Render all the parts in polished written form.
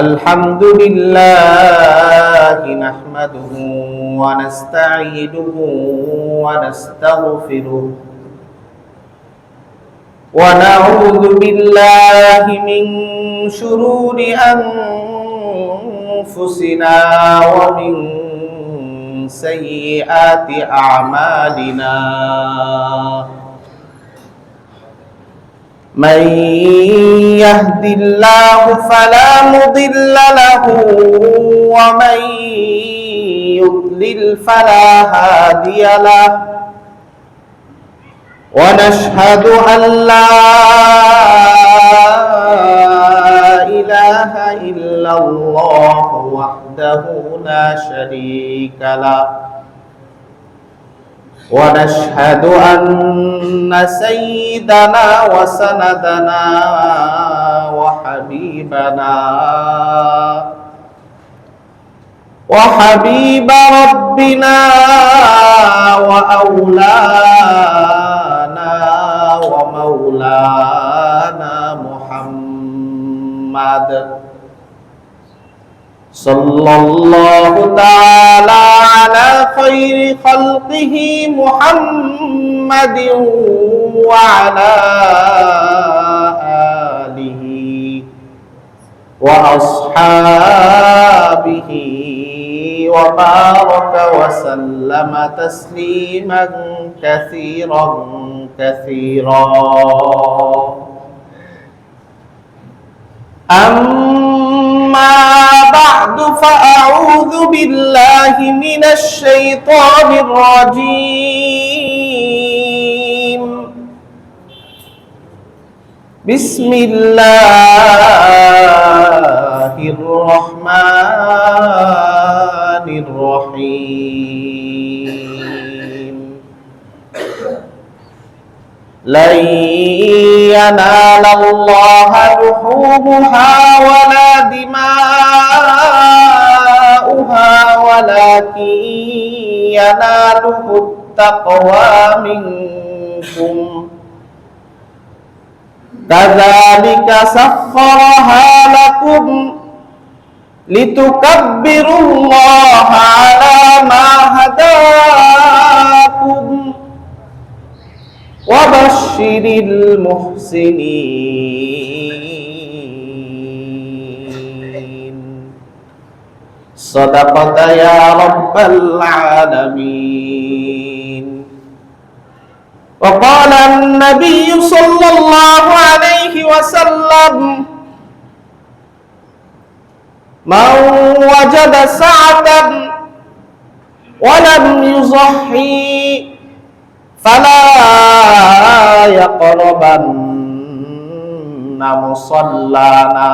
الحمد لله نحمده ونستعينه ونستغفره ونعوذ بالله من شرور أنفسنا ومن سيئات أعمالنا من يهد الله فلا مضل له ومن يضلل فلا هادي له ونشهد أن لا إله إلا الله وحده لا شريك له ونشهد أن سيدنا وسندنا وحبيب ربنا وأولانا ومولانا محمد صلى الله تعالى على خير خلقه محمد وعلى آله وأصحابه وبارك وسلم تسليما كثيرا كثيرا. أما بعد فأعوذ بالله من الشيطان الرجيم. بسم الله الرحمن الرحيم. لن ينال الله لحومها ولا دماؤها ولكن يناله التقوى منكم كذلك سخرها لكم لتكبروا الله على ما هداكم وبشر المحسنين. صدقت يا رب العالمين. وقال النبي صلى الله عليه وسلم: من وجد سعة ولم يضحي فلا يقربن مصلانا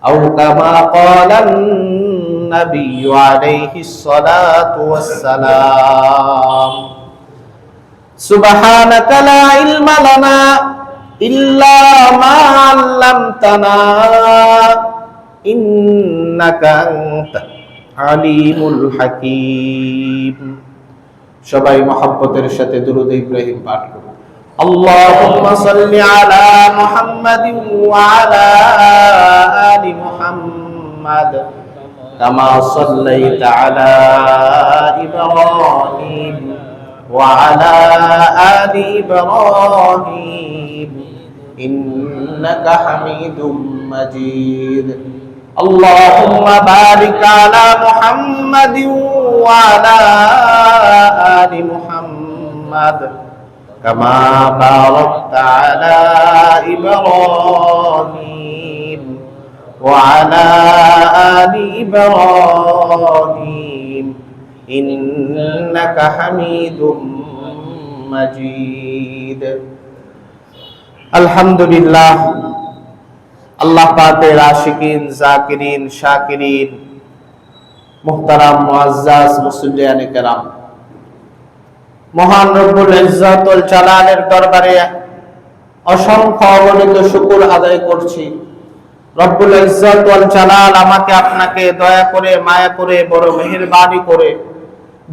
أو كما قال النبي عليه الصلاة والسلام. سبحانك لا علم لنا إلا ما علمتنا إنك أنت عليم الحكيم. সবাই মহব্বতের সাথে দুরূদ ইব্রাহিম পাঠ করুন। আল্লাহুম্মা সাল্লি আলা মুহাম্মাদিন ওয়া আলা আলি মুহাম্মাদ কামা সাল্লাইতা আলা ইব্রাহিম ওয়া আলা আলি ইব্রাহিম ইন্নাকা হামিদুম মাজিদ। اللهم بارك على محمد وعلى آل محمد كما باركت على إبراهيم وعلى آل إبراهيم إنك حميد مجيد. الحمد لله. আল্লাহ পাকের আশিকিন, জাকিরিন, শাকিরিন, মুহতারাম মুআজ্জাজ মুসল্লিয়ানে কেরাম, মহান রব্বুল ইজ্জত ওয়াল জালালের দরবারে অসংখ্য অগণিত শুকর আদায় করছি। রব্বুল ইজ্জত ওয়াল জালাল আমাকে আপনাকে দয়া করে, মায়া করে, বড় মেহেরবানি করে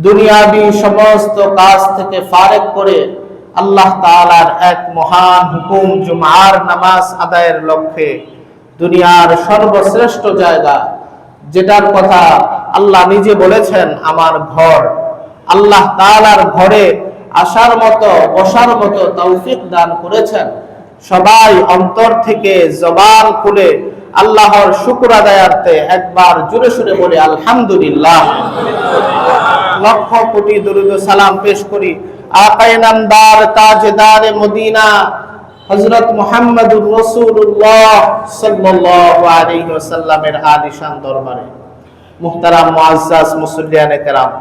দুনিয়াবি সমস্ত কাজ থেকে ফারেক করে আল্লাহ তাআলার এক মহান হুকুম জুমার নামাজ আদায়ের লক্ষ্যে দুনিয়ার সর্বশ্রেষ্ঠ জায়গা, যেটার কথা আল্লাহ নিজে বলেছেন আমার ঘর। আল্লাহ তাআলার ঘরে আসার মতো বসার মতো তৌফিক দান করেছেন। সবাই অন্তর থেকে জবান খুলে আল্লাহর শুকর আদায়ার্থে একবার জোরে সুরে বলে আলহামদুলিল্লাহ। লক্ষ কোটি দরুদ ও সালাম পেশ করি আকায়ে নামদার তাজদার মদিনা হযরত মুহাম্মদুর রাসূলুল্লাহ সাল্লাল্লাহু আলাইহি ওয়াসাল্লামের আলিশান দরবারে। মুহতারাম মুআজ্জাজ মুসল্লিয়ানে কেরাম,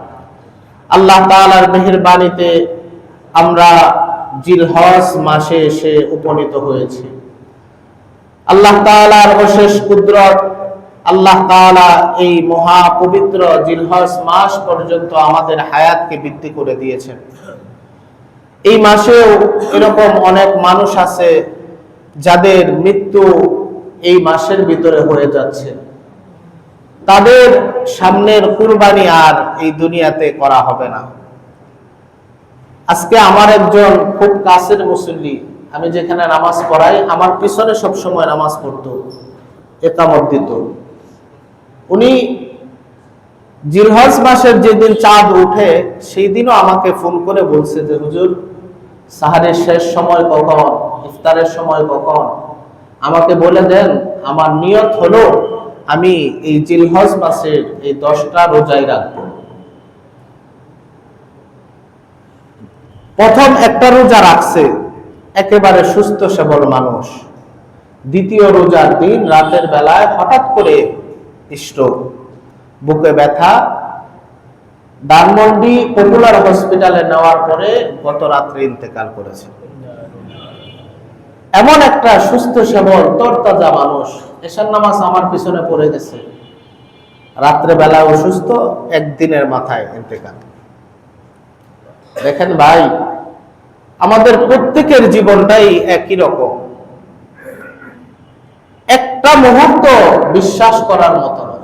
আল্লাহ তাআলার মেহেরবানিতে আমরা জিলহজ মাসে এসে উপনীত হয়েছি। আল্লাহ তাআলার অশেষ কুদরত, আল্লাহ তাআলা এই মহা পবিত্র জিলহজ মাস পর্যন্ত আমাদের হায়াতকে বৃদ্ধি করে দিয়েছেন। এই মাসেও এরকম অনেক মানুষ আছে যাদের মৃত্যু এই মাসের ভিতরে হয়ে যাচ্ছে। তাদের সামনের কুরবানি আর এই দুনিয়াতে করা হবে না। আজকে আমার একজন খুব কাছের মুসল্লি, আমি যেখানে নামাজ পড়াই আমার পিছনে সব সময় নামাজ পড়তো, ইকামত দিত। উনি জিলহজ মাসের যেদিন চাঁদ উঠে সেই দিনও আমাকে ফোন করে বলছে যে হুজুর, সাহারের শেষ সময় কখন, ইফতারের সময় কখন, আমাকে বলে দেন। আমার নিয়ত হলো আমি এই জিলহজ মাসের এই 10টা রোজাই রাখবো। প্রথম একটা রোজা রাখছে, একেবারে সুস্থ সবল মানুষ। দ্বিতীয় রোজার দিন রাতের বেলায় হঠাৎ করে স্ট্রোক, বুকে ব্যথা। ধানমন্ডি পপুলার হসপিটালে নেওয়ার পরে গত রাত্রে ইন্তেকাল করেছে। এমন একটা সুস্থ সবল তরতাজা মানুষ, এশার নামাজ আমার পিছনে পড়ে গেছে, রাত্রে বেলা অসুস্থ, একদিনের মাথায় ইন্তেকাল। দেখেন ভাই, আমাদের প্রত্যেকের জীবনটাই একই রকম। একটা মুহূর্ত বিশ্বাস করার মতো না।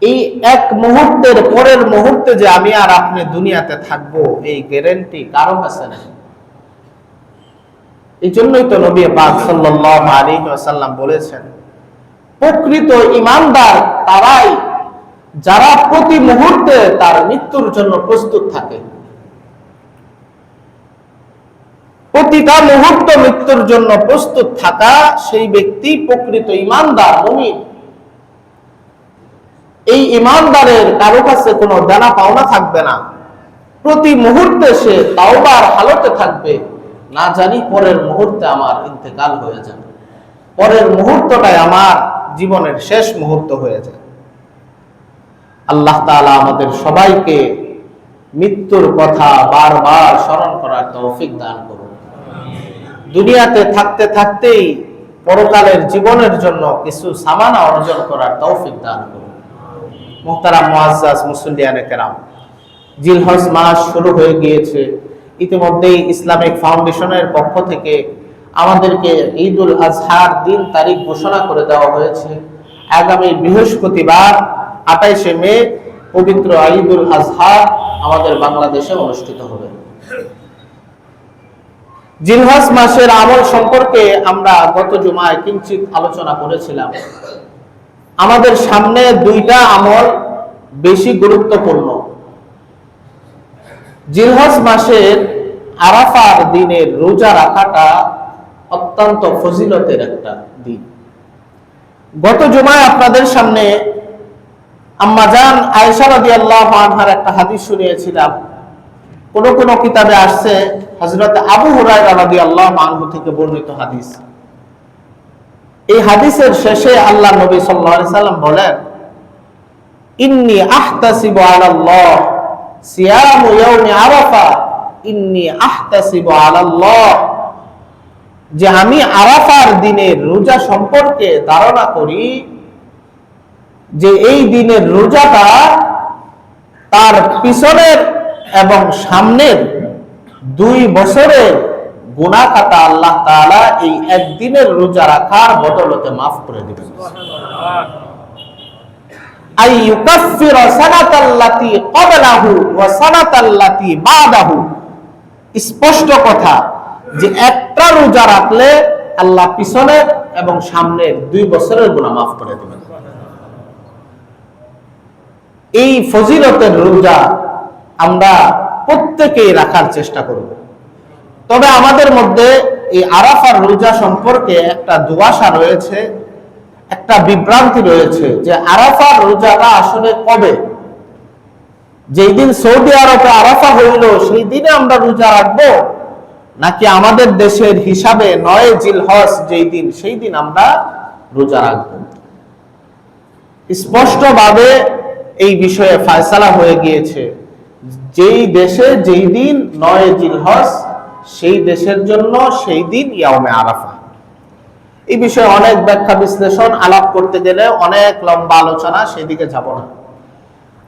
এই এক মুহূর্তের পরের মুহূর্তে যে আমি আর আপনি দুনিয়াতে থাকবো, এই গ্যারান্টি কারো কাছে নেই। এই জন্যই তো নবী পাক সাল্লাল্লাহু আলাইহি ওয়াসাল্লাম বলেছেন, প্রকৃত ঈমানদার তারাই যারা প্রতি মুহূর্তে তার মৃত্যুর জন্য প্রস্তুত থাকে। প্রতিটা মুহূর্ত মৃত্যুর জন্য প্রস্তুত থাকা সেই ব্যক্তি প্রকৃত ঈমানদার মুমিন। এই ঈমানদারের কারো কাছে কোনো দেনা পাওনা থাকবে না। প্রতি মুহূর্তে সে তাওবার হালতে থাকবে, না জানি পরের মুহূর্তে আমার ইন্তেকাল হয়ে যাবে, পরের মুহূর্তটাই আমার জীবনের শেষ মুহূর্ত হয়ে যায়। আল্লাহ তাআলা আমাদের সবাইকে মৃত্যুর কথা বারবার স্মরণ করার তৌফিক দান করুন। দুনিয়াতে থাকতে থাকতেই পরকালের জীবনের জন্য কিছু সামানা অর্জন করার তৌফিক দান করুন। মুহতারাম মুআজ্জাজ মুসল্লিয়ানে কেরাম, জিলহজ মাস শুরু হয়ে গিয়েছে। ইতিমধ্যেই ইসলামিক ফাউন্ডেশনের পক্ষ থেকে আমাদেরকে ঈদুল আজহার দিন তারিখ ঘোষণা করে দেওয়া হয়েছে। আগামী বৃহস্পতিবার 28শে মে পবিত্র ঈদুল আজহা আমাদের বাংলাদেশে অনুষ্ঠিত হবে। জিলহজ মাসের আমল সম্পর্কে আমরা গত জুমায় কিঞ্চিত আলোচনা করেছিলাম। আমাদের সামনে দুইটা আমল বেশি গুরুত্বপূর্ণ। জিলহজ মাসের আরাফার দিনের রোজা রাখাটা অত্যন্ত ফজিলতের একটা দিন। গত জুমায় আপনাদের সামনে আম্মাজান আয়েশা রাদিয়াল্লাহু আনহার একটা হাদিস শুনিয়েছিলাম। কোন কোন কিতাবে আসছে হযরত আবু হুরায়রা রাদিয়াল্লাহু আনহু থেকে বর্ণিত হাদিস। এই হাদিসের শেষে আল্লাহ নবী সাল্লাল্লাহু আলাইহি সাল্লাম বলেন, ইন্নী আহতাসিবু আলাল্লাহ সিয়ামু ইয়াউমি আরাফা, ইন্নী আহতাসিবু আলাল্লাহ, যে আমি আরাফার দিনের রোজা সম্পর্কে ধারণা করি যে এই দিনের রোজাটা তার পিছনের এবং সামনের 2 বছরের গুনাহ খাতা আল্লাহ তাআলা এই একদিনের রোজা রাখার বদলতে মাফ করে দিবেন। আই ইউকাফিরু সানাতাল্লাতী ক্বাবলাহু ওয়া সানাতাল্লাতী বাদাহু, স্পষ্ট কথা যে একটা রোজা রাখলে আল্লাহ পিছনের এবং সামনের 2 বছরের গুনাহ মাফ করে দিবেন। এই ফজিলতের রোজা আমরা প্রত্যেকেই রাখার চেষ্টা করব। তবে আমাদের মধ্যে এই আরাফার রোজা সম্পর্কে একটা দুয়াশা রয়েছে, একটা বিভ্রান্তি রয়েছে যে আরাফার রোজাটা আসলে কবে, যেই দিন সৌদি আরবে আরাফা হইল সেই দিনে আমরা রোজা রাখবো, নাকি আমাদের দেশের হিসাবে 9 জিলহজ যেই দিন সেই দিন আমরা রোজা রাখবো। স্পষ্টভাবে এই বিষয়ে ফয়সালা হয়ে গিয়েছে, যেই দেশে যেই দিন 9 জিলহজ সেই দেশের জন্য সেই দিন ইয়াউমে আরাফা। এই বিষয়ে অনেক ব্যাখ্যা বিশ্লেষণ আলাপ করতে গেলে অনেক লম্বা আলোচনা, সেদিকে যাব না।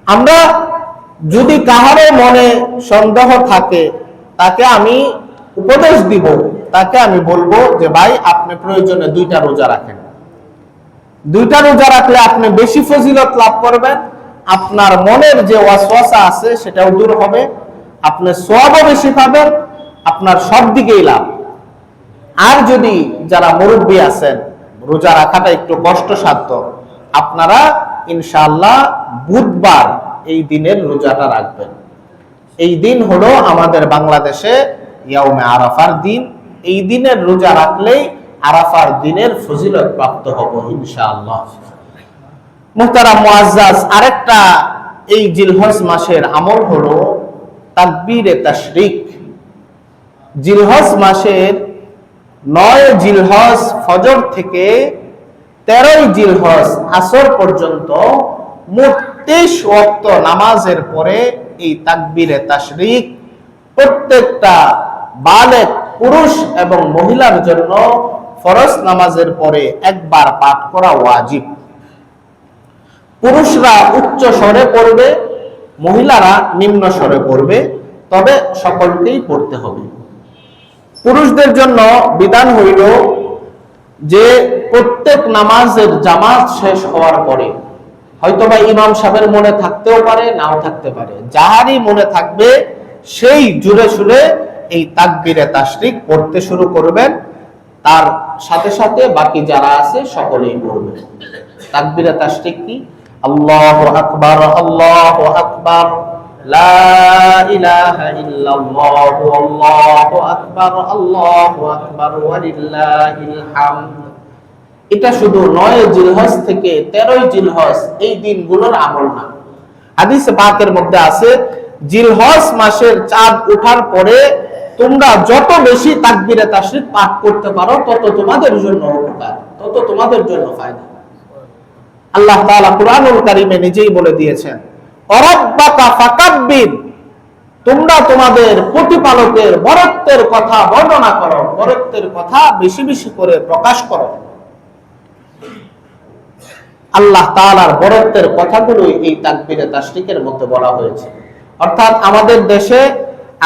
আমরা যদি কাহারও মনে সন্দেহ থাকে তাকে আমি উপদেশ দিব, তাকে আমি বলবো যে ভাই আপনি প্রয়োজনে 2টা রোজা রাখেন। 2টা রোজা রাখলে আপনি বেশি ফজিলত লাভ করবেন, আপনার মনের যে ওয়াসওয়াসা আছে সেটাও দূর হবে, আপনি সওয়াবও বেশি পাবেন, আপনার সব দিকেই লাভ। আর যদি যারা মুরব্বী আছেন রোজা রাখাটা একটু কষ্টসাধ্য, আপনারা ইনশাআল্লাহ বুধবার এই দিনের রোজাটা রাখবেন। এই দিন হলো আমাদের বাংলাদেশে ইয়াউমে আরাফার দিন। এই দিনের রোজা রাখলেই আরাফার দিনের ফজিলত প্রাপ্ত হব ইনশাআল্লাহ। মুহতারাম মুআজ্জাজ, আরেকটা এই জিলহজ মাসের আমল হলো তাকবীরে তাশরিক। জিলহজ মাসের 9 জিলহজ ফজর থেকে 13 জিলহজ আসর পর্যন্ত মোট 23 ওয়াক্ত নামাজের পরে এই তাকবীরে তাশরিক প্রত্যেকটা বালেগ পুরুষ এবং মহিলার জন্য ফরজ নামাজের পরে একবার পাঠ করা ওয়াজিব। পুরুষরা উচ্চ স্বরে পড়বে, মহিলারা নিম্ন স্বরে পড়বে, তবে সকলকেই পড়তে হবে। পুরুষদের জন্য বিধান হইল যে প্রত্যেক নামাজের জামাত শেষ হওয়ার পরে, হয়তোবা ইমাম সাহেবের মনে থাকতেও পারে নাও থাকতে পারে, যাহারই মনে থাকবে সেই জুড়ে সুরে এই তাকবীরে তাশরিক পড়তে শুরু করবেন, তার সাথে সাথে বাকি যারা আছে সকলেই পড়বে। তাকবীরে তাশরিক কি? আল্লাহু আকবার, আল্লাহু আকবার, লা ইলাহা ইল্লাল্লাহু, আল্লাহু আকবার, আল্লাহু আকবার, ওয়ালিল্লাহিল হামদ। এটা শুধু 9 জিলহজ থেকে 13 জিলহজ এই দিনগুলোর আমল না। হাদিসে পাকের মধ্যে আছে জিলহজ মাসের চাঁদ ওঠার পরে তোমরা যত বেশি তাকবীরে তাশরিক পাঠ করতে পারো তত তোমাদের জন্য উপকার, তত তোমাদের জন্য ফায়দা। আল্লাহ তাআলা কুরআনুল কারীমে নিজেই বলে দিয়েছেন, অরাব্বাকা ফাকাব্বির, তোমরা তোমাদের প্রতিপালকের বরত্বের কথা বর্ণনা করো, বরত্বের কথা বেশি বেশি করে প্রকাশ করো। আল্লাহ তাআলার বরত্বের কথাগুলো এই তাকবীরে তাশরিকের মধ্যে বলা হয়েছে। অর্থাৎ আমাদের দেশে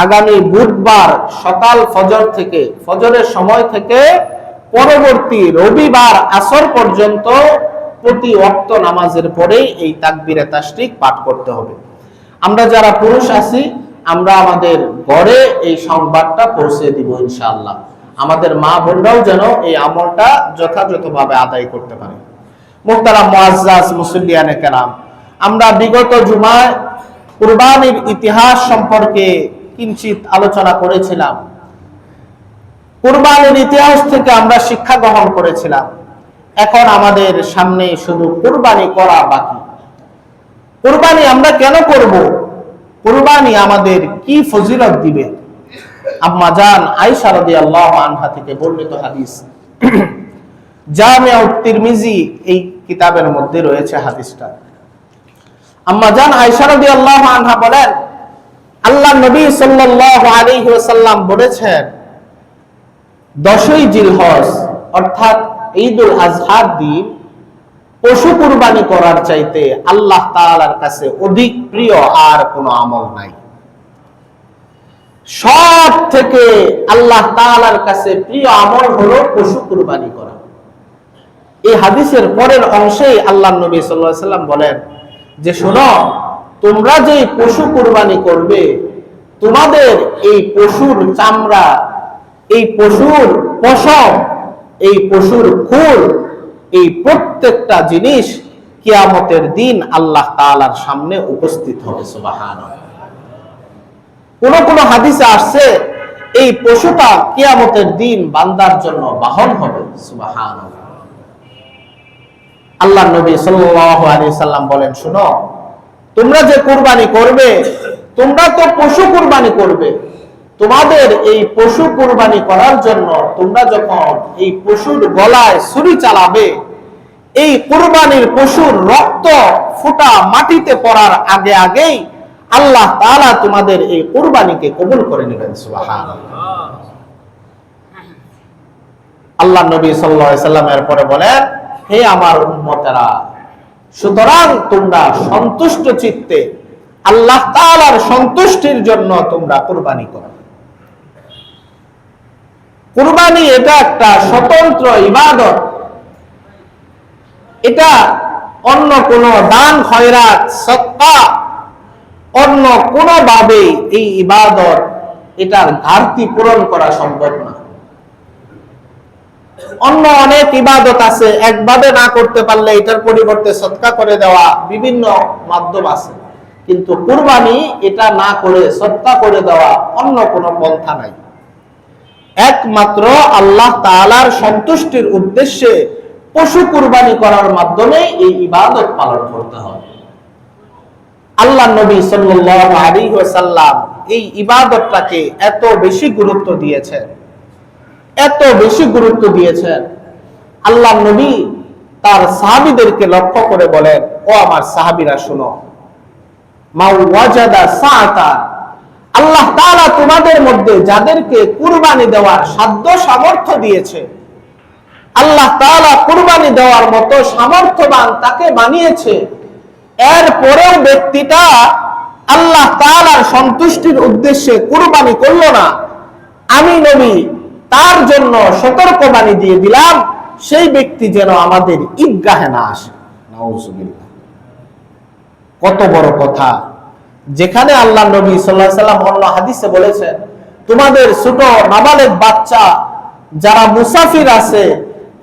আগামী বুধবার সকাল ফজর থেকে, ফজরের সময় থেকে পরবর্তী রবিবার আসর পর্যন্ত প্রতি ওয়াক্ত নামাজের পরে এই তাকবীরে তাশরিক পাঠ করতে হবে। আমরা যারা পুরুষ আছি আমরা আমাদের ঘরে এই সংবাদটা পৌঁছে দিব ইনশাআল্লাহ। আমাদের মা বোনরাও যেন এই আমলটা যথাযথভাবে আদায় করতে পারে। মুহতারাম মুআজ্জাজ মুসল্লিয়ানে কেরাম, আমরা বিগত জুমায় কুরবানির ইতিহাস সম্পর্কে কিঞ্চিত আলোচনা করেছিলাম। কুরবানির ইতিহাস থেকে আমরা শিক্ষা গ্রহণ করেছিলাম। এখন আমাদের সামনে শুধু কুরবানি করা বাকি। কুরবানি আমরা কেন করব? কুরবানি আমাদের কি ফজিলত দিবে? আম্মা জান আয়েশা রাদিয়াল্লাহু আনহা থেকে বর্ণিত হাদিস, জামিউত তিরমিজি এই কিতাবের মধ্যে রয়েছে হাদিসটা। আম্মা জান আয়েশা রাদিয়াল্লাহু আনহা বলেন, আল্লাহ নবী সাল্লাল্লাহু আলাইহি ওয়াসাল্লাম বলেছেন 10ই জিলহজ অর্থাৎ ঈদুল আজহার দিন পশু কুরবানি করার চাইতে আল্লাহ তাআলার কাছে অধিক প্রিয় আর কোনো আমল নাই। সব থেকে আল্লাহ তাআলার কাছে প্রিয় আমল হলো পশু কুরবানি করা। এই হাদিসের পরের অংশেই আল্লাহ নবী সাল্লাল্লাহু আলাইহি ওয়াসাল্লাম বলেন যে শোনো, তোমরা যে পশু কুরবানি করবে তোমাদের এই পশুর চামড়া, এই পশুর পশম এই পশুর খুর, এই প্রত্যেকটা জিনিস কিয়ামতের দিন আল্লাহ তাআলার সামনে উপস্থিত হবে। সুবহানাল্লাহ। কোন হাদিসে আসছে এই পশুটা কিয়ামতের দিন বান্দার জন্য বাহন হবে। সুবহানাল্লাহ। আল্লাহ নবী সাল্লাল্লাহু আলাইহি সাল্লাম বলেন, শুনো, তোমরা যে কুরবানি করবে, তোমরা তো পশু কুরবানি করবে, তোমাদের এই পশু কুরবানি করার জন্য তোমরা যখন এই পশুর গলায় ছুরি চালাবে, এই কুরবানির পশুর রক্ত ফোঁটা মাটিতে পড়ার আগে আগেই আল্লাহ তাআলা তোমাদের এই কুরবানিকে কবুল করে নেবেন। সুবহানাল্লাহ। আল্লাহ নবী সাল্লাল্লাহু আলাইহি সাল্লাম এরপরে বলেন, হে আমার উম্মতেরা, সুতরাং তোমরা সন্তুষ্ট চিত্তে আল্লাহ তাআলার সন্তুষ্টির জন্য তোমরা কুরবানি করো। কুরবানি এটা একটা স্বতন্ত্র ইবাদত। এটা অন্য কোন দান, খয়রাত, সদকা, অন্য কোন ভাবে এই ইবাদত এটার ঘাটতি পূরণ করা সম্ভব না। অন্য অনেক ইবাদত আছে, একভাবে না করতে পারলে এটার পরিবর্তে সদকা করে দেওয়া বিভিন্ন মাধ্যম আছে, কিন্তু কুরবানি এটা না করে সদকা করে দেওয়া অন্য কোনো পন্থা নাই। একমাত্র আল্লাহ তাআলার সন্তুষ্টির উদ্দেশ্যে পশু কুরবানি করার মাধ্যমে এই ইবাদত পালন করতে হবে। আল্লাহ নবী সাল্লাল্লাহু আলাইহি ওয়াসাল্লাম এই ইবাদতটাকে এত বেশি গুরুত্ব দিয়েছেন, এত বেশি গুরুত্ব দিয়েছেন। আল্লাহ নবী তার সাহাবীদেরকে লক্ষ্য করে বলেন, ও আমার সাহাবীরা শুনো, মা ওয়াজাদা সাআতা, আল্লাহ তাআলা তোমাদের মধ্যে যাদেরকে কুরবানি দেওয়ার সাধ্য সামর্থ্য দিয়েছে, আল্লাহ তাআলা কুরবানি দেওয়ার মতো সামর্থ্যবান তাকে বানিয়েছে, এরপরেও ব্যক্তিটা আল্লাহ তাআলার সন্তুষ্টির উদ্দেশ্যে কুরবানি করলো না, আমি নবী তার জন্য সতর্কবাণী দিয়ে দিলাম, সেই ব্যক্তি যেন আমাদের ঈদগাহে না আসে। নাউজুবিল্লাহ। কত বড় কথা! যেখানে আল্লাহ নবী সাল্লাল্লাহু আলাইহি সাল্লাম অন্য হাদিসে বলেছেন, তোমাদের ছোট নাবালেগ বাচ্চা যারা মুসাফির আছে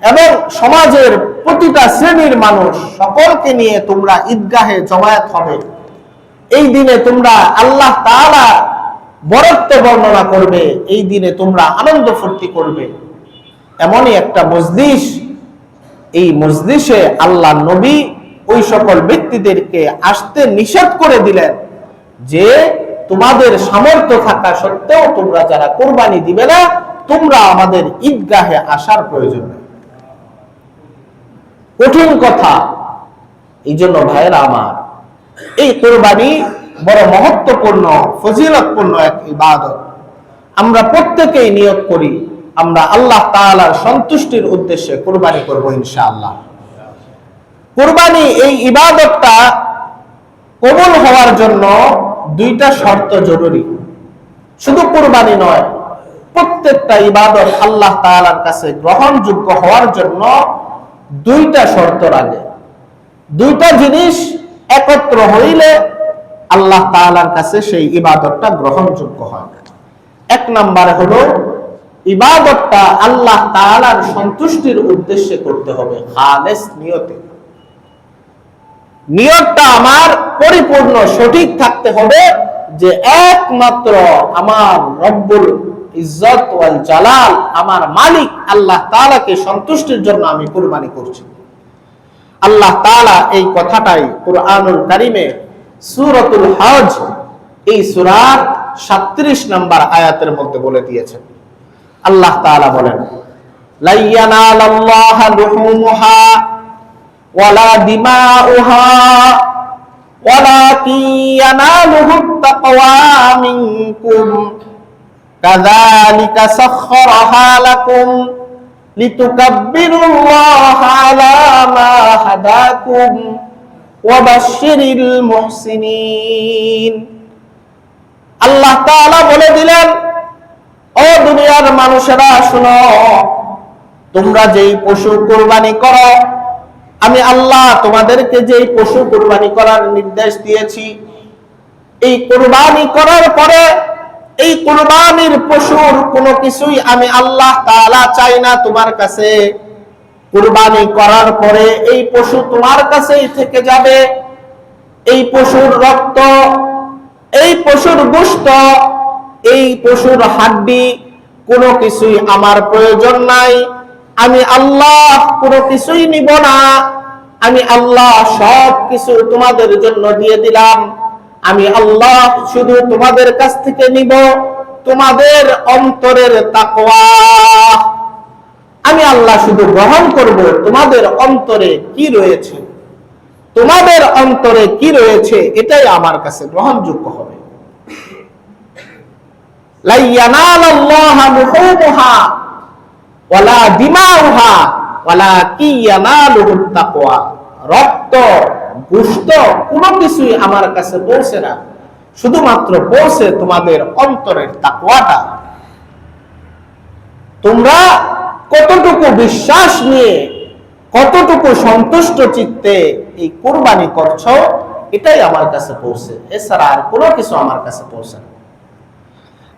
এবং সমাজের প্রতিটা শ্রেণীর মানুষ সকলকে নিয়ে তোমরা ঈদগাহে জমায়েত হবে। এই দিনে তোমরা আল্লাহ তাআলা বরত্ব বর্ণনা করবে, এই দিনে তোমরা আনন্দ ফুর্তি করবে। এমনই একটা মজলিস, এই মজলিসে আল্লাহ নবী ওই সকল ব্যক্তিদেরকে আসতে নিষেধ করে দিলেন যে তোমাদের সামর্থ্য থাকা সত্ত্বেও তোমরা যারা কুরবানি দিবে না, তোমরা আমাদের ঈদগাহে আসার প্রয়োজন নেই। কঠিন কথা। এই জন্য ভাইয়েরা আমার, এই কুরবানি বড় মহত্বপূর্ণ, ফজিলতপূর্ণ এক ইবাদত। আমরা প্রত্যেকেই নিয়ত করি আমরা আল্লাহ তাআলার সন্তুষ্টির উদ্দেশ্যে কুরবানি করব ইনশাআল্লাহ। কুরবানি এই ইবাদতটা কবুল হওয়ার জন্য দুইটা শর্ত জরুরি। শুধু কুরবানি নয়, প্রত্যেকটা ইবাদত আল্লাহ তাআলার কাছে গ্রহণযোগ্য হওয়ার জন্য দুইটা শর্ত লাগে। দুইটা জিনিস একত্র হইলে আল্লাহ তাআলার কাছে সেই ইবাদতটা গ্রহণযোগ্য হয়। এক নাম্বার হলো ইবাদতটা আল্লাহ তাআলার সন্তুষ্টির উদ্দেশ্যে করতে হবে, খালেস নিয়তে। নিয়তটা আমার পরিপূর্ণ সঠিক থাকতে হবে যে একমাত্র আমার রব্বুল ইজ্জত ওয়াল জালাল, আমার মালিক আল্লাহ তাআলাকে সন্তুষ্টির জন্য আমি কুরবানি করছি। আল্লাহ তাআলা এই কথাটাই কুরআনুল কারীমে সূরাতুল হজ এই সূরার 37 নম্বর আয়াতের মধ্যে বলে দিয়েছেন। আল্লাহ তাআলা বলেন, লা ইয়ানালাল্লাহু লুহুমুহা ওয়ালা দিমাউহা ওয়ালাকিন ইয়ানালুহুত তাকওয়া মিনকুম কাযালিকা সাখখারাহা লাকুম লিতুকাব্বিরুল্লাহা আলা মা হাদাকুম ওয়া বাশশিরিল মুহসিনিন। আল্লাহ তাআলা বলে দিলেন, ও দুনিয়ার মানুষেরা শুনো, তোমরা যেই পশু কুরবানি করো, আমি আল্লাহ তোমাদেরকে যেই পশু কুরবানি করার নির্দেশ দিয়েছি, এই কুরবানি করার পরে এই কুরবানির পশুর কোনো কিছুই আমি আল্লাহ তাআলা চাই না তোমার কাছে। কুরবানি করার পরে এই পশু তোমার কাছেই থেকে যাবে। এই পশুর রক্ত, এই পশুর গোশত, এই পশুর হাড্ডি কোনো কিছুই আমার প্রয়োজন নাই। আমি আল্লাহ কোনো কিছুই নিব না। আমি আল্লাহ সব কিছু তোমাদের জন্য দিয়ে দিলাম। আমি আল্লাহ শুধু তোমাদের কাছ থেকে নিব তোমাদের অন্তরের তাকওয়া। আমি আল্লাহ শুধু গ্রহণ করব তোমাদের অন্তরে কি রয়েছে, তোমাদের অন্তরে কি রয়েছে এটাই আমার কাছে গ্রহণযোগ্য হবে। লা ইয়ানালাল্লাহু লুহুমুহা ওয়ালা দিমাউহা ওয়ালাকি ইয়ানালুহুত তাকওয়া। রক্ত, গোশত কোনো কিছুই আমার কাছে পৌঁছে না, শুধুমাত্র পৌঁছে তোমাদের অন্তরের তাকওয়াটা। তোমরা কতটুকু বিশ্বাস নিয়ে, কতটুকু সন্তুষ্ট চিত্তে এই কুরবানি করছো, এটাই আমার কাছে পৌঁছে, এছাড়া আর কোনো কিছু আমার কাছে পৌঁছে না।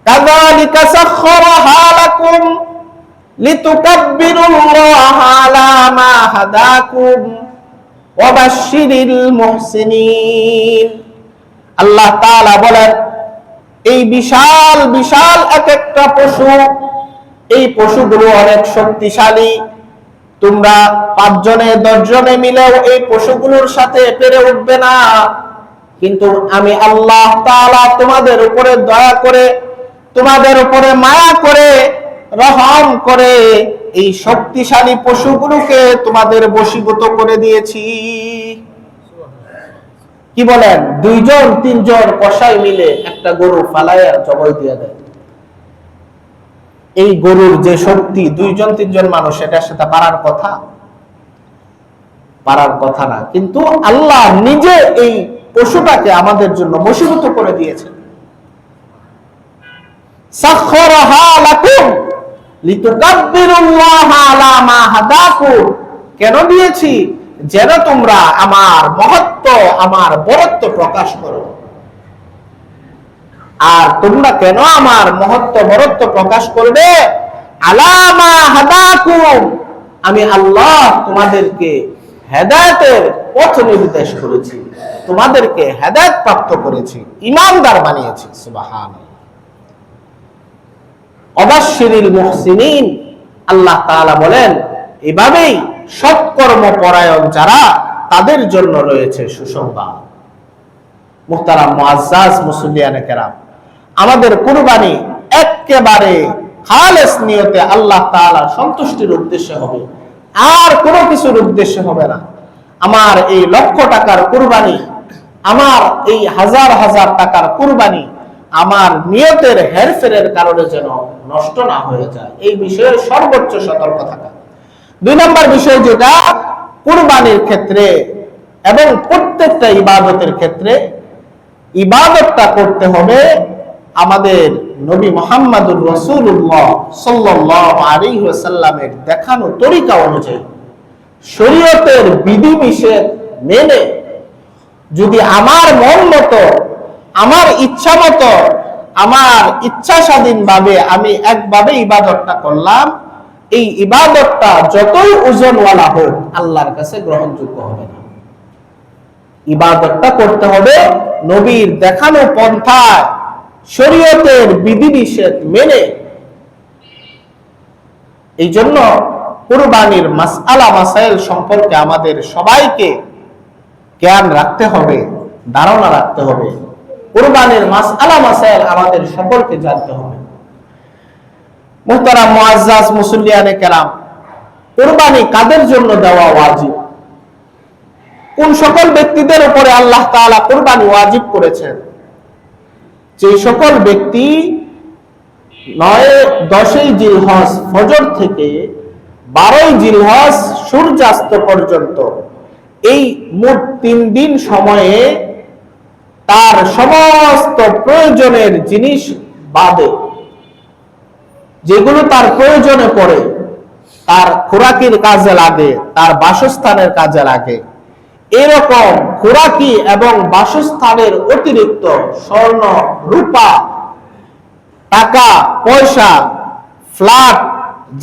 কাযালিকা সাখখারাহা লাকুম লিতুকাব্বিরুল্লাহা আলা মা হাদাকুম ওয়া বাশশিরিল মুহসিনিন। আল্লাহ তাআলা বলেন, এই বিশাল বিশাল এক একটা পশু, এই পশুগুলো অনেক শক্তিশালী। তোমরা 5 জনে 10 জনে মিলেও এই পশুগুলোর সাথে পেরে উঠবে না। কিন্তু আমি আল্লাহ তাআলা তোমাদের উপরে দয়া করে, তোমাদের উপরে মায়া করে, রহম করে এই শক্তিশালী পশুগুলোকে তোমাদের বশীভূত করে দিয়েছি। কি বলেন? 2 জন 3 জন কসাই মিলে একটা গরু ফালায়া জবাই দিয়ে দেয়। এই গরুর যে শক্তি, 2 জন 3 জন মানুষ এটার সাথে পারার কথা? পারার কথা না। কিন্তু আল্লাহ নিজে এই পশুটাকে আমাদের জন্য বশীভূত করে দিয়েছেন। সাখখারাহা লাকুম লিতুকাব্বিরুল্লাহা আলা মা হাদাকুম। কেন দিয়েছি? যেন তোমরা আমার মহত্ব, আমার বরত্ব প্রকাশ করো। আর তোমরা কেন আমার মহত্ব বরত্ব প্রকাশ করবে? আলা মা হাদাকুম, আমি আল্লাহ তোমাদেরকে হেদায়েতের পথ নির্দেশ করেছি, তোমাদেরকে হেদায়েত প্রাপ্ত করেছি, ঈমানদার বানিয়েছি। সুবহানাল্লাহ। ওয়াবাশশিরিল মুহসিনিন, আল্লাহ তাআলা বলেন, এভাবেই সৎকর্ম পরায়ণ যারা, তাদের জন্য রয়েছে সুসংবাদ। মুহতারাম মুআজ্জাজ মুসল্লিয়ানে কেরাম, আমাদের কুরবানি একেবারে খালেস নিয়তে আল্লাহ তাআলার সন্তুষ্টির উদ্দেশ্যে হবে, আর কোনো কিছুর উদ্দেশ্যে হবে না। আমার এই লক্ষ টাকার কুরবানি, আমার এই হাজার হাজার টাকার কুরবানি আমার নিয়তের হেরফেরের কারণে যেন নষ্ট না হয়ে যায়, এই বিষয়ে সর্বোচ্চ সতর্ক থাকা। 2 নম্বর বিষয় যেটা কুরবানির ক্ষেত্রে এবং প্রত্যেকটা ইবাদতের ক্ষেত্রে, ইবাদতটা করতে হবে আমাদের নবী মুহাম্মদুর রাসূলুল্লাহ সাল্লাল্লাহু আলাইহি ওয়াসাল্লামের দেখানো তরিকা অনুযায়ী, শরীয়তের বিধিনিষেধ মেনে। যদি আমার মন মতো, আমার ইচ্ছা মতো, আমার ইচ্ছা স্বাধীনভাবে আমি একভাবে ইবাদতটা করলাম, এই ইবাদতটা যতই ওজনওয়ালা হোক আল্লাহর কাছে গ্রহণযোগ্য হবে না। ইবাদতটা করতে হবে নবীর দেখানো পন্থায়, শরীয়তের বিধিনিষেধ মেনে। এই জন্য কুরবানির মাসআলা মাসাইল সম্পর্কে আমাদের সবাইকে জ্ঞান রাখতে হবে, ধারণা রাখতে হবে। কুরবানির মাসআলা মাসাইল আমাদের সকলকে জানতে হবে। মুহতারাম মুআজ্জাজ মুসল্লিয়ানে কেরাম, কুরবানি কাদের জন্য দেওয়া ওয়াজিব? কোন সকল ব্যক্তিদের উপরে আল্লাহ তাআলা কুরবানি ওয়াজিব করেছেন? যে সকল ব্যক্তি 9-10 জিলহজ ফজর থেকে 12 জিলহজ সূর্যাস্ত পর্যন্ত, এই মোট 3 দিন সময়ে তার সমস্ত প্রয়োজনের জিনিস বাদে, যেগুলো তার প্রয়োজনে পড়ে, তার খোরাকির কাজে লাগে, তার বাসস্থানের কাজে লাগে, এরকম খোরাকি এবং বাসস্থানের অতিরিক্ত স্বর্ণ, রূপা টাকা পয়সা, ফ্ল্যাট,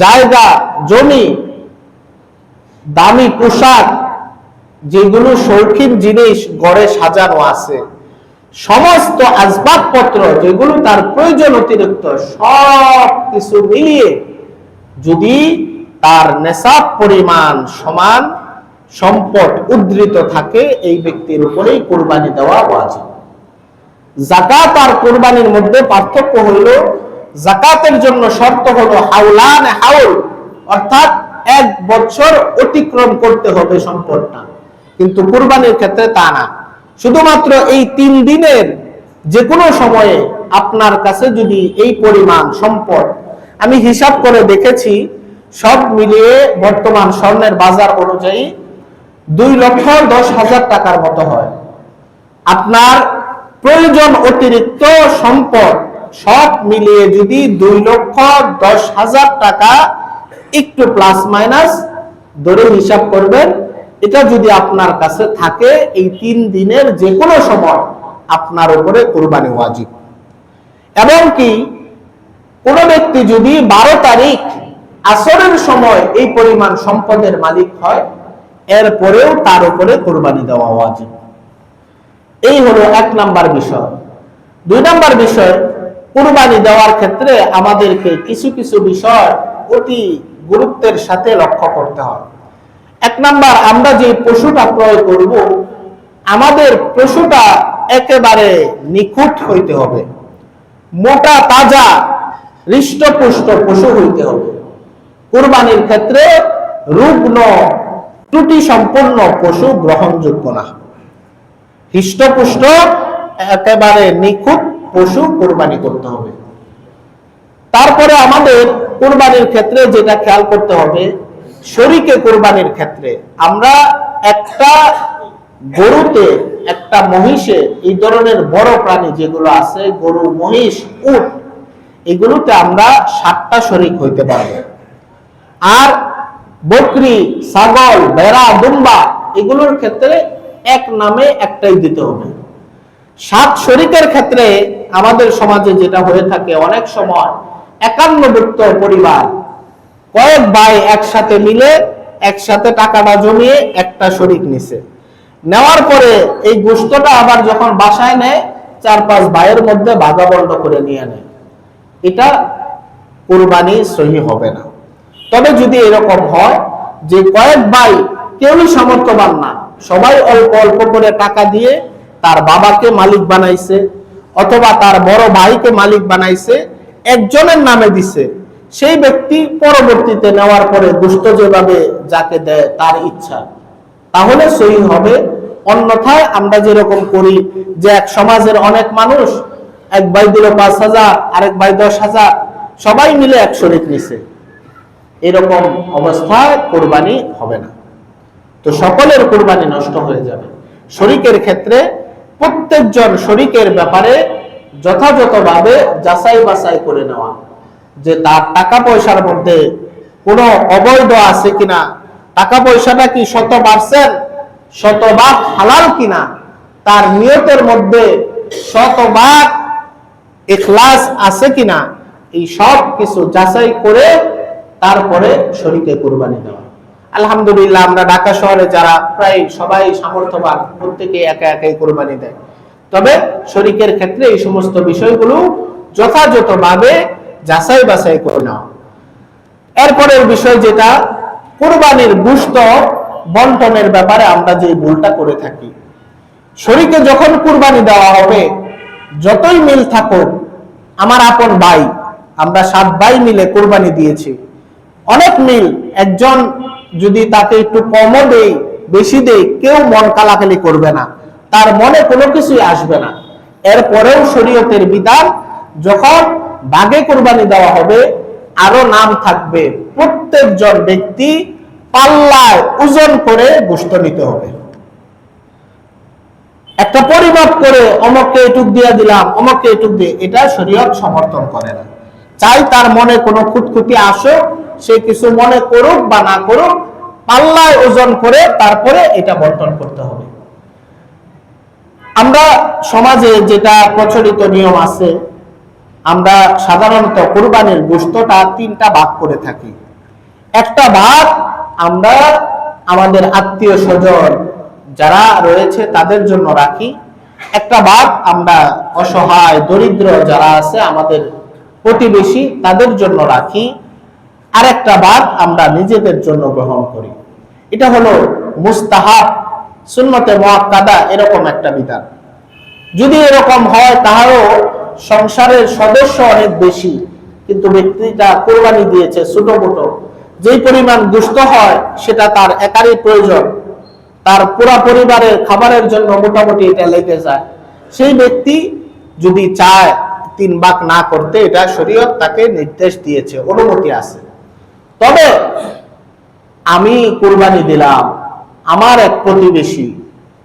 জায়গা জমি, দামি পোশাক, যেগুলো শৌখিন জিনিস ঘরে সাজানো আছে, সমস্ত আসবাবপত্র যেগুলো তার প্রয়োজন অতিরিক্ত, সব কিছু মিলিয়ে যদি তার নেশাব পরিমাণ সমান সম্পদ উদ্ধৃত থাকে, এই ব্যক্তির উপরেই কুরবানি দেওয়া ওয়াজিব। যাকাত আর কুরবানির মধ্যে পার্থক্য হইল, যাকাতের জন্য শর্ত হলো হাউলান হাউল, অর্থাৎ 1 বছর অতিক্রম করতে হবে সম্পদটা, কিন্তু কুরবানির ক্ষেত্রে তা না। শুধুমাত্র এই 3 দিনের যে কোনো সময়ে আপনার কাছে যদি এই পরিমাণ সম্পদ, আমি হিসাব করে দেখেছি, সব মিলিয়ে বর্তমান স্বর্ণের বাজার অনুযায়ী 2,10,000 টাকার মতো হয়। আপনার প্রয়োজন অতিরিক্ত সম্পদ সব মিলিয়ে যদি 2,10,000 টাকা একটু প্লাস মাইনাস ধরে হিসাব করবেন, এটা যদি আপনার কাছে থাকে, এই 3 দিনের যে কোনো সময় আপনার উপরে কুরবানি ওয়াজিব। এবং কি কোন ব্যক্তি যদি 12 তারিখ আসরের সময় এই পরিমাণ সম্পদের মালিক হয়, এরপরেও তার উপরে কুরবানি দেওয়া ওয়াজিব। এই হলো 1 নাম্বার বিষয়। 2 নাম্বার বিষয়, কুরবানি দেওয়ার ক্ষেত্রে আমাদেরকে কিছু কিছু বিষয় অতি গুরুত্বের সাথে লক্ষ্য করতে হয়। 1 নাম্বার, আমরা যে পশুটা ক্রয় করব, আমাদের পশুটা একেবারে নিখুঁত হইতে হবে, মোটা তাজা হৃষ্টপুষ্ট পশু হইতে হবে। কুরবানির ক্ষেত্রে রুগ্ন ত্রুটি সম্পন্ন পশু গ্রহণযোগ্য না। হৃষ্টপুষ্ট একেবারে নিখুঁত পশু কুরবানি করতে হবে। তারপরে আমাদের কুরবানির ক্ষেত্রে যেটা খেয়াল করতে হবে, শরীকে কুরবানির ক্ষেত্রে আমরা একটা গরুতে, একটা মহিষে, এই ধরনের বড় প্রাণী যেগুলো আছে, গরু, মহিষ, উট, এগুলোতে আমরা 7টা শরীক হইতে পারবো। আর বকরি, ছাগল, ভেড়া, দুম্বা, এগুলোর ক্ষেত্রে এক নামে একটাই দিতে হবে। 7 শরীকের ক্ষেত্রে আমাদের সমাজে যেটা হয়ে থাকে, অনেক সময় 51ভুক্ত পরিবার কয়েক ভাই একসাথে মিলে একসাথে টাকাটা জমিয়ে একটা শরীক নিছে, নেওয়ার পরে এই গোশতটা আবার যখন বাসায় নেয়, 4-5 ভাইয়ের মধ্যে ভাগাবন্ড করে নিয়ে নেয়। এটা কুরবানি সহি হবে না। তবে যদি এরকম হয় যে কয়েক ভাই কেউই সামর্থ্যবান না, সবাই অল্প অল্প করে টাকা দিয়ে তার বাবাকে মালিক বানাইছে, অথবা তার বড় ভাইকে মালিক বানাইছে, একজনের নামে দিছে, সেই ব্যক্তি পরবর্তীতে নেওয়ার পরে গোশত যেভাবে যাকে দেয় তার ইচ্ছা, তাহলে সহি হবে। অন্যথায় আমরা যেরকম করি যে এক সমাজের অনেক মানুষ, এক ভাই দিল 5,000, আরেক ভাই 10,000, সবাই মিলে এক শরীক নিছে, এরকম অবস্থায় কুরবানি হবে না। তো সকলের কুরবানি নষ্ট হয়ে যাবে। শরীকের ক্ষেত্রে প্রত্যেকজন শরীকের ব্যাপারে যথাযথভাবে যাচাই বাছাই করে নেওয়া, যে তার টাকা পয়সার মধ্যে কোনো অবৈধ আছে কিনা, টাকা পয়সাটা কি 100% 100% হালাল কিনা, তার নিয়তের মধ্যে 100% ইখলাস আছে কিনা, এই সব কিছু যাচাই করে তারপরে শরীকে কুরবানি দেওয়া। আলহামদুলিল্লাহ, আমরা ঢাকা শহরে যারা প্রায় সবাই সামর্থ্যবান, প্রত্যেকে একা একাই কুরবানি দেয়। তবে শরীকের ক্ষেত্রে এই সমস্ত বিষয়গুলো যথাযথভাবে যাচাই বাছাই করে নেওয়া। এরপরের বিষয় যেটা, কুরবানির গোশত বন্টনের ব্যাপারে আমরা যে ভুলটা করে থাকি, শরীকে যখন কুরবানি দেওয়া হবে, যতই মিল থাকুক, আমার আপন ভাই, আমরা 7 ভাই মিলে কুরবানি দিয়েছি, অনেক মিল, একজন যদি তাকে একটু কমও দেই বেশি দেই, কেউ মন কালাকালি করবে না, তার মনে কোনো কিছুই আসবে না। এরপরেও শরীয়তের বিধান, যখন ভাগে কুরবানি দেওয়া হবে, আরো নাম থাকবে, প্রত্যেকজন ব্যক্তি পাল্লায় ওজন করে গোশত নিতে হবে। একটা পরিমাপ করে অমুককে এটুক দিয়ে দিলাম, অমুককে এটুক দিয়ে, এটা শরীয়ত সমর্থন করে না। চাই তার মনে কোনো খুঁতখুঁতি আসুক, সে কিছু মনে করুক বা না করুক, পাল্লায় ওজন করে তারপরে এটা বন্টন করতে হবে। আমরা সমাজে যেটা প্রচলিত নিয়ম আছে, আমরা সাধারণত কুরবানির গোশতটা 3টা ভাগ করে থাকি। একটা ভাগ আমরা আমাদের আত্মীয় স্বজন যারা রয়েছে তাদের জন্য রাখি, একটা ভাগ আমরা অসহায় দরিদ্র যারা আছে আমাদের প্রতিবেশী তাদের জন্য রাখি, আর একটা ভাগ আমরা নিজেদের জন্য গ্রহণ করি। এটা হলো মুস্তাহাব, সুন্নতে মুআক্কাদা এরকম একটা বিধান। যদি এরকম হয় তাহলেও সংসারের সদস্য অনেক বেশি, কিন্তু ব্যক্তিটা কোরবানি দিয়েছে ছোটখাটো, যেই পরিমাণ গোশত হয় সেটা তার একারই প্রয়োজন, তার পুরা পরিবারের খাবারের জন্য মোটামুটি এটা লেগে যায়। সেই ব্যক্তি যদি চায় 3 ভাগ না করতে, এটা শরীয়ত তাকে নির্দেশ দিয়েছে, অনুমতি আছে। তবে আমি কুরবানি দিলাম, আমার এক প্রতিবেশী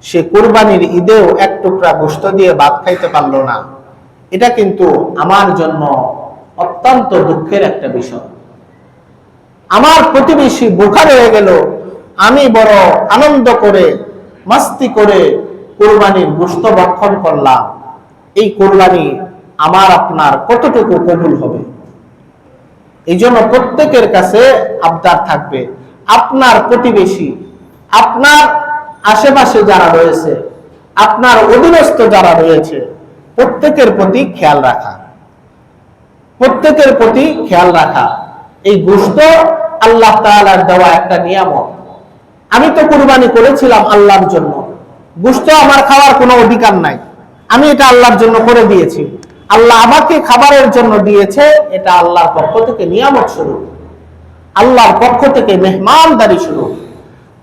সে কুরবানির ঈদেও 1 টুকরা গোশত দিয়ে ভাত খাইতে পারলো না, এটা কিন্তু আমার জন্য অত্যন্ত দুঃখের একটা বিষয়। আমার প্রতিবেশী ভুখা রয়ে গেল, আমি বড় আনন্দ করে মাস্তি করে কুরবানির গোশত ভক্ষণ করলাম। এই কুরবানি আমার আপনার কতটুকু কবুল হবে? এই জন্য প্রত্যেকের কাছে আবদার থাকবে, আপনার প্রতিবেশী, আপনার আশেপাশে যারা রয়েছে, আপনার অধীনস্থ যারা রয়েছে, প্রত্যেকের প্রতি খেয়াল রাখা, প্রত্যেকের প্রতি খেয়াল রাখা। এই গোশত আল্লাহ তাআলার দেওয়া একটা নিয়ামত। আমি তো কুরবানি করেছিলাম আল্লাহর জন্য, গোশত আমার খাওয়ার কোনো অধিকার নাই, আমি এটা আল্লাহর জন্য করে দিয়েছি। আল্লাহ আমাকে খাবারের জন্য দিয়েছে, এটা আল্লাহর পক্ষ থেকে নিয়ামত স্বরূপ, আল্লাহর পক্ষ থেকে মেহমানদারি স্বরূপ।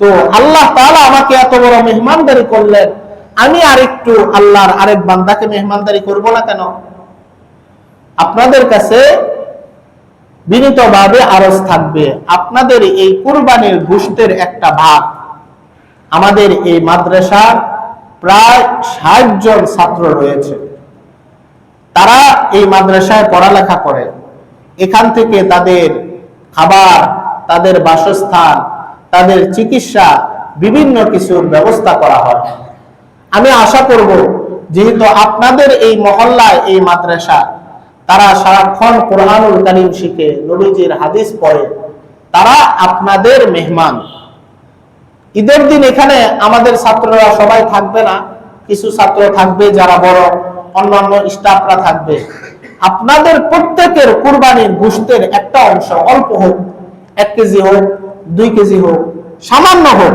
তো আল্লাহ তাআলা আমাকে এত বড় মেহমানদারি করলেন, আমি আরেকটু আল্লাহর আরেক বান্দাকে মেহমানদারি করব না কেন? আপনাদের কাছে বিনীতভাবে আরজ থাকবে, আপনাদের এই কুরবানির গোশতের একটা ভাগ আমাদের এই মাদ্রাসার প্রায় 60 জন ছাত্র রয়েছে, তারা এই মাদ্রাসায় পড়ালেখা করে। এখান থেকে তাদের খাবার, তাদের বাসস্থান, তাদের চিকিৎসা, বিভিন্ন কিছুর ব্যবস্থা করা হয়। আমি আশা করব, যেহেতু আপনাদের এই মহল্লায় এই মাদ্রাসা, তারা সারাক্ষণ কোরআনুল কারীম শিখে, নবীজির হাদিস পড়ে, তারা আপনাদের মেহমান। ঈদের দিন এখানে আমাদের ছাত্ররা সবাই থাকবে না, কিছু ছাত্র থাকবে যারা বড়, অন্যান্য স্টাফরা থাকবে। আপনাদের প্রত্যেকের কুরবানির গোশতের একটা অংশ, অল্প হোক, 1 কেজি হোক, 2 কেজি হোক, সামান্য হোক,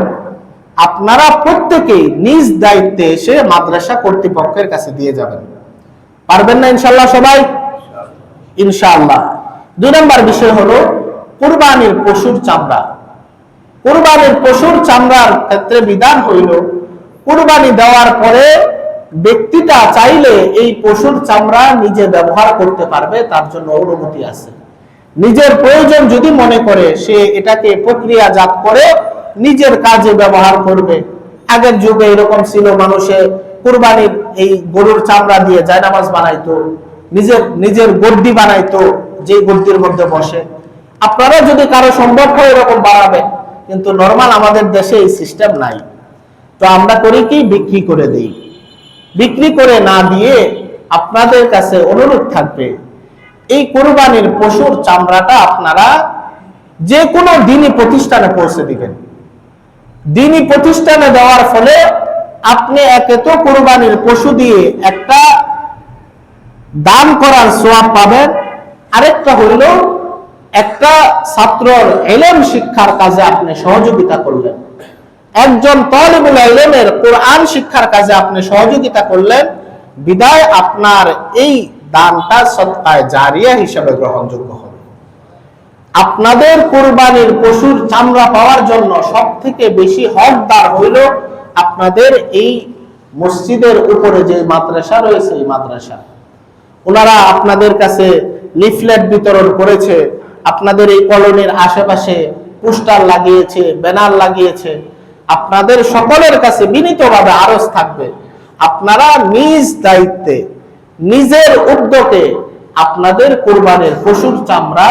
আপনারা প্রত্যেকেই নিজ দায়িত্বে এসে মাদ্রাসা কর্তৃপক্ষের কাছে দিয়ে যাবেন। পারবেন না ইনশাআল্লাহ সবাই? ইনশাআল্লাহ। 2 নম্বর বিষয় হলো কুরবানির পশুর চামড়া। কুরবানির পশুর চামড়ার ক্ষেত্রে বিধান হইল, কুরবানি দেওয়ার পরে ব্যক্তিটা চাইলে এই পশুর চামড়া নিজে ব্যবহার করতে পারবে, তার জন্য অনুমতি আছে। নিজের প্রয়োজন যদি মনে করে, সে এটাকে প্রক্রিয়াজাত করে নিজের কাজে ব্যবহার করবে। আগের যুগে এরকম ছিল, মানুষে কুরবানির এই গরুর চামড়া দিয়ে জায়নামাজ বানাইতো, নিজের গদ্দি বানাইতো, যে গদ্দির মধ্যে বসে। আপনারা যদি কারো সম্ভব হয় এরকম বানাবেন, কিন্তু নরমাল আমাদের দেশে এই সিস্টেম নাই। তো আমরা করি কি, বিক্রি করে দেই। বিক্রি করে না দিয়ে আপনাদের কাছে অনুরোধ থাকবে, এই কুরবানির পশুর চামড়াটা আপনারা যে কোনো দ্বীনি প্রতিষ্ঠানে পৌঁছে দিবেন। দ্বীনি প্রতিষ্ঠানে দেওয়ার ফলে আপনি একে তো কুরবানির পশু দিয়ে একটা দান করার সওয়াব পাবেন, আরেকটা হইল একটা ছাত্রর ইলম শিক্ষার কাজে আপনি সহযোগিতা করলেন, একজন তালিবুল ইলমের কোরআন শিক্ষার কাজে আপনি সহযোগিতা করলেন, বিদায় আপনার এই দানটা সদকায়ে জারিয়া হিসেবে গ্রহণযোগ্য হবে। আপনাদের কুরবানির পশুর চামড়া পাওয়ার জন্য সবথেকে বেশি হকদার হইল আপনাদের এই মসজিদের উপরে যে মাদ্রাসা রয়েছে, এই মাদ্রাসা। ওনারা আপনাদের কাছে লিফলেট বিতরণ করেছে, আপনাদের এই কলোনির আশেপাশে পোস্টার লাগিয়েছে, ব্যানার লাগিয়েছে। আপনাদের সকলের কাছে বিনীতভাবে আরজ থাকবে, আপনারা নিজ দায়িত্বে, নিজের উদ্যোগে আপনাদের কুরবানির পশুর চামড়া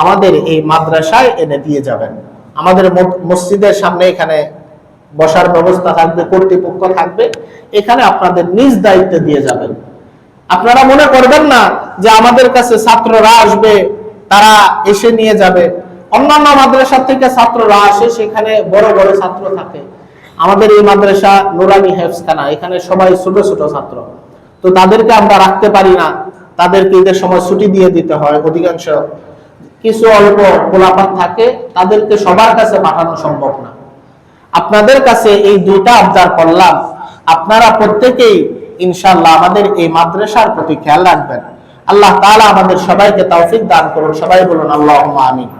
আমাদের এই মাদ্রাসায় এনে দিয়ে যাবেন। আমাদের মসজিদের সামনে এখানে বসার ব্যবস্থা থাকবে, কর্তৃপক্ষ থাকবে, এখানে আপনাদের নিজ দায়িত্বে দিয়ে যাবেন। আপনারা মনে করবেন না যে আমাদের কাছে ছাত্ররা আসবে, তারা এসে নিয়ে যাবে। অন্যান্য মাদ্রাসা থেকে ছাত্ররা আসে, সেখানে বড় বড় ছাত্র থাকে। আমাদের এই মাদ্রাসা নুরানি হেফজখানা, এখানে সবাই ছোট ছোট ছাত্র, তো তাদেরকে আমরা রাখতে পারি না। তাদেরকে ঈদের সময় ছুটি দিয়ে দিতে হয়। অধিকাংশ কিছু অল্প পোলাপান থাকে, তাদেরকে সবার কাছে পাঠানো সম্ভব না। আপনাদের কাছে এই দুইটা আবদার করলাম, আপনারা প্রত্যেকেই ইনশাআল্লাহ আমাদের এই মাদ্রাসার প্রতি খেয়াল রাখবেন। আল্লাহ তাআলা আমাদের সবাইকে তৌফিক দান করুন। সবাই বলুন আল্লাহুম্মা আমিন।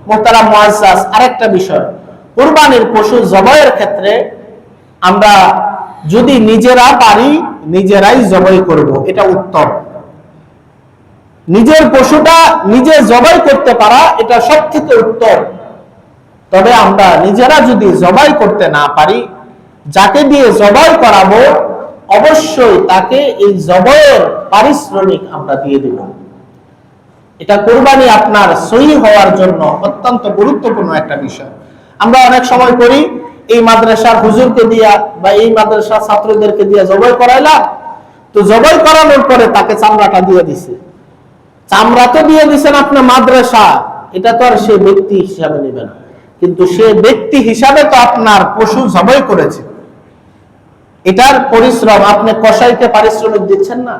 মুহতারাম মুআজ্জাজ, আরেকটা বিষয়, কুরবানির পশু জবাইয়ের ক্ষেত্রে আমরা যদি নিজেরা পারি, নিজেরাই জবাই করব, এটা উত্তম। নিজের পশুটা নিজে জবাই করতে পারা, এটা সবথেকে উত্তম। তবে আমরা নিজেরা যদি জবাই করতে না পারি, যাকে দিয়ে জবাই করাবো অবশ্যই তাকে এই জবাইয়ের পারিশ্রমিক আমরা দিয়ে দেব। এটা কুরবানি আপনার সহি হওয়ার জন্য অত্যন্ত গুরুত্বপূর্ণ একটা বিষয়। আমরা অনেক সময় করি, এই মাদ্রাসার হুজুরকে দিয়া বা এই মাদ্রাসার ছাত্রদেরকে দিয়া জবাই করাইলাম, তো জবাই করানোর পরে তাকে চামড়াটা দিয়ে দিছে। চামড়া তো দিয়ে দিচ্ছেন আপনার মাদ্রাসা, এটা তো আর সে ব্যক্তি হিসাবে নেবে না, কিন্তু সে ব্যক্তি হিসাবে তো আপনার পশু জবাই করেছে, এটার পরিশ্রম আপনি কসাইকে পারিশ্রমিক দিচ্ছেন না,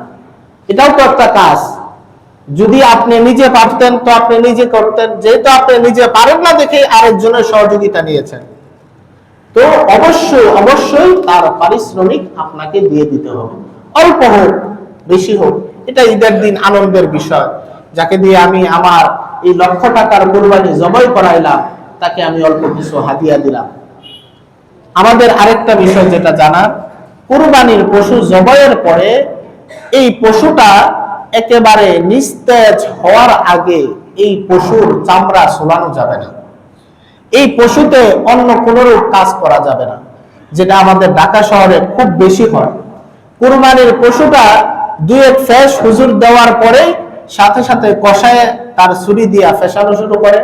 এটাও তো একটা কাজ। যদি আপনি নিজে পারতেন তো আপনি নিজে করতেন, যেহেতু আপনি নিজে পারেন না দেখে আরেকজনের সহযোগিতা নিয়েছেন, তো অবশ্যই অবশ্যই তার পারিশ্রমিক আপনাকে দিয়ে দিতে হবে, অল্প হোক বেশি হোক। এটা ঈদের দিন আনন্দের বিষয়। যাকে দিয়ে আমি আমার এই লক্ষ টাকার কুরবানি জবাই করাইলাম, তাকে আমি অল্প কিছু হাদিয়া দিলাম। আমাদের আরেকটা বিষয় যেটা জানার, কুরবানির পশু জবাইয়ের পরে এই পশুটা একেবারে নিস্তেজ হওয়ার আগে এই পশুর চামড়া সোলানো যাবে না। এই পশুতে অন্য কোনো কাজ করা যাবে না, যেটা আমাদের ঢাকা শহরে খুব বেশি হয়। কুরবানির পশুটা দুই এক ফেস হুজুর দেওয়ার পরে সাথে সাথে কষায় তার ছুরি দিয়া ফেসানো শুরু করে।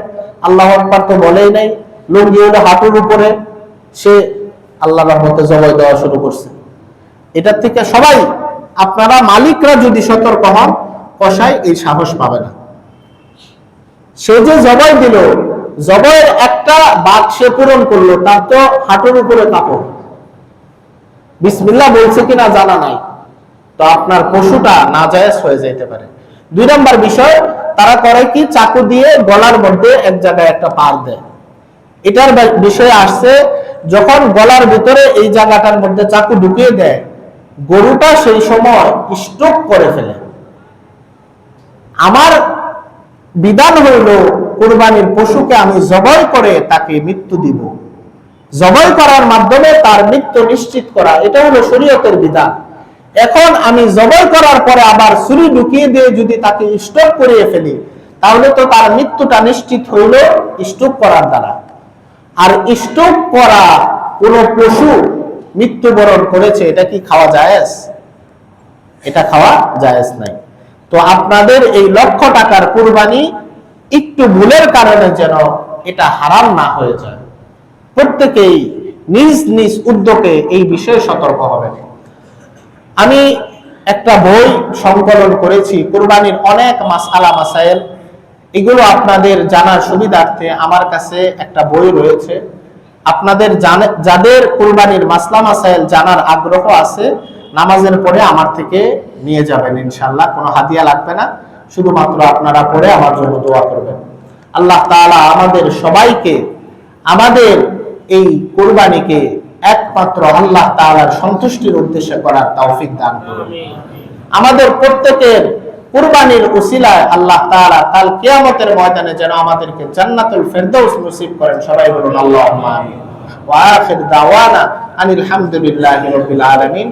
আল্লাহু আকবার তো বলেই নাই, লুঙ্গি হলো হাঁটুর উপরে, সে আল্লাহর রহমতে জবাই দেওয়া শুরু করছে। এটার থেকে সবাই, আপনারা মালিকরা যদি সতর্ক হন, কষাই এই সাহস পাবে না। সে যে জবাই দিল, জবাইয়ের একটা বাক সে পূরণ করলো, তার তো হাঁটুর উপরে কাপড়, বিসমিল্লাহ বলছে কিনা জানা নাই, তো আপনার পশুটা নাজায়েজ হয়ে যেতে পারে। দুই নম্বর বিষয়, তারা করে কি, চাকু দিয়ে গলার মধ্যে এক জায়গায় একটা পার দেয়। এটার বিষয়ে আসছে, যখন গলার ভিতরে এই জায়গাটার মধ্যে চাকু ঢুকিয়ে দেয়, গরুটা সেই সময় স্ট্রোক করে ফেলে। আমার বিধান হইল, কুরবানির পশুকে আমি জবাই করে তাকে মৃত্যু দিব, জবাই করার মাধ্যমে তার মৃত্যু নিশ্চিত করা, এটা হলো শরীয়তের বিধান। এখন আমি জবাই করার পরে আবার ছুরি ঢুকিয়ে দিয়ে যদি তাকে স্ট্রোক করিয়ে ফেলি, তাহলে তো তার মৃত্যুটা নিশ্চিত হইল স্ট্রোক করার দ্বারা। আর স্ট্রোক করা কোন পশু মৃত্যুবরণ করেছে, এটা কি খাওয়া জায়েজ? এটা খাওয়া জায়েজ নাই। তো আপনাদের এই লক্ষ টাকার কুরবানি একটু ভুলের কারণে যেন এটা হারাম না হয়ে যায়, প্রত্যেকেই নিজ নিজ উদ্যোগে এই বিষয়ে সতর্ক হবেন। আমি একটা বই সংকলন করেছি, কুরবানির অনেক মাসআলা মাসাইল, এগুলো আপনাদের জানার সুবিধার্থে আমার কাছে একটা বই রয়েছে। আপনাদের যাদের কুরবানির মাসলা মাসাইল জানার আগ্রহ আছে, নামাজের পরে আমার থেকে নিয়ে যাবেন ইনশাআল্লাহ, কোনো হাদিয়া লাগবে না, শুধুমাত্র আপনারা পড়ে আমার জন্য দোয়া করবেন। আল্লাহ তাআলা আমাদের সবাইকে আমাদের এই কুরবানিকে একমাত্র আল্লাহ তাআলার সন্তুষ্টির উদ্দেশ্যে করার তৌফিক দান করুন। আমাদের প্রত্যেকের কুরবানির উসিলায় আল্লাহ তাআলা কাল কিয়ামতের ময়দানে যেন আমাদেরকে জান্নাতুল ফেরদাউস নসিব করেন। সবাই বলুন আল্লাহুম্মা আমিন। ওয়া আখির দাওয়ানা আনিল হামদুলিল্লাহি রাব্বিল আলামিন।